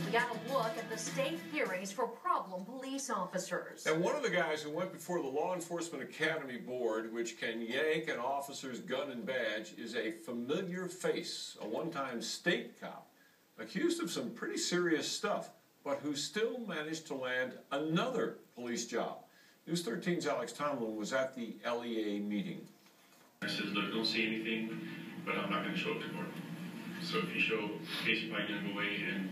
We got a look at the state hearings for problem police officers. And one of the guys who went before the Law Enforcement Academy Board, which can yank an officer's gun and badge, is a familiar face, a one-time state cop, accused of some pretty serious stuff, but who still managed to land another police job. News 13's Alex Tomlin was at the LEA meeting. I said, look, don't say anything, but I'm not going to show up to court. So if you show a case, you're probably going to go away. And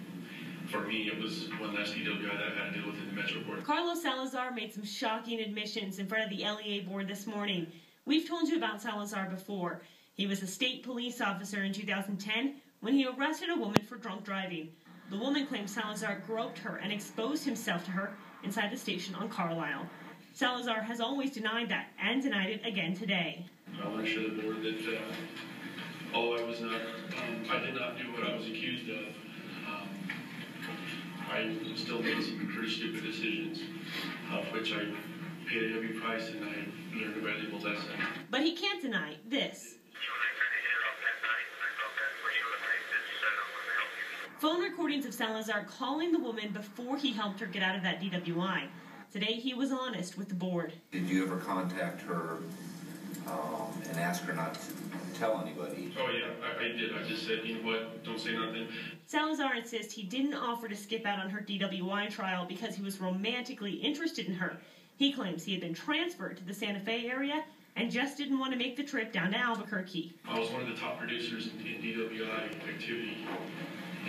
for me, it was one less DWI that I had to deal with in the Metro Court. Carlos Salazar made some shocking admissions in front of the LEA board this morning. We've told you about Salazar before. He was a state police officer in 2010 when he arrested a woman for drunk driving. The woman claims Salazar groped her and exposed himself to her inside the station on Carlisle. Salazar has always denied that and denied it again today. I want to show the board that I did not do what I was accused of. I still made some pretty stupid decisions, of which I paid a heavy price and I learned a valuable lesson. But he can't deny this. Phone recordings of Salazar calling the woman before he helped her get out of that DWI. Today he was honest with the board. Did you ever contact her and ask her not to tell anybody? Oh yeah, I did. I just said, you know what, don't say nothing. Salazar insists he didn't offer to skip out on her DWI trial because he was romantically interested in her. He claims he had been transferred to the Santa Fe area and just didn't want to make the trip down to Albuquerque. I was one of the top producers in DWI activity,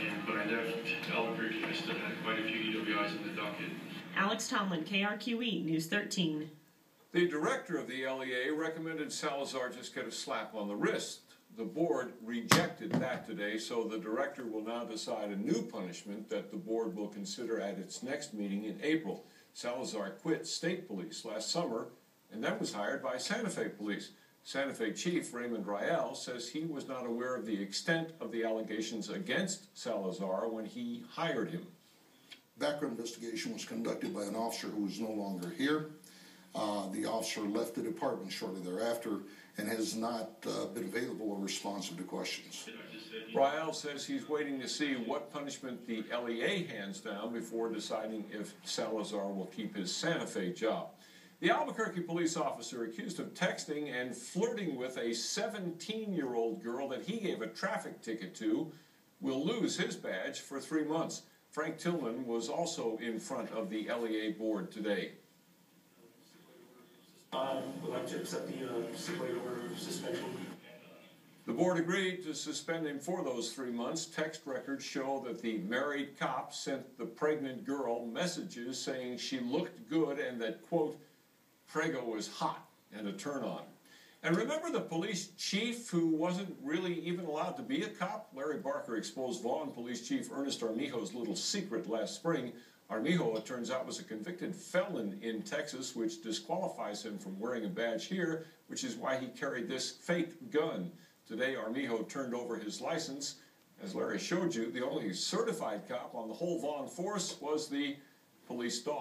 and when I left Albuquerque, I still had quite a few DWIs in the docket. Alex Tomlin, KRQE, News 13. The director of the LEA recommended Salazar just get a slap on the wrist. The board rejected that today, so the director will now decide a new punishment that the board will consider at its next meeting in April. Salazar quit state police last summer and then was hired by Santa Fe police. Santa Fe Chief Raymond Rael says he was not aware of the extent of the allegations against Salazar when he hired him. Background investigation was conducted by an officer who is no longer here. The officer left the department shortly thereafter and has not been available or responsive to questions. Rael says he's waiting to see what punishment the LEA hands down before deciding if Salazar will keep his Santa Fe job. The Albuquerque police officer accused of texting and flirting with a 17-year-old girl that he gave a traffic ticket to will lose his badge for 3 months. Frank Tillman was also in front of the LEA board today. I would like to accept the stipulated order of suspension. The board agreed to suspend him for those 3 months. Text records show that the married cop sent the pregnant girl messages saying she looked good and that, quote, Prego was hot and a turn-on. And remember the police chief who wasn't really even allowed to be a cop? Larry Barker exposed Vaughn Police Chief Ernest Armijo's little secret last spring. Armijo, it turns out, was a convicted felon in Texas, which disqualifies him from wearing a badge here, which is why he carried this fake gun. Today, Armijo turned over his license. As Larry showed you, the only certified cop on the whole Vaughn force was the police dog.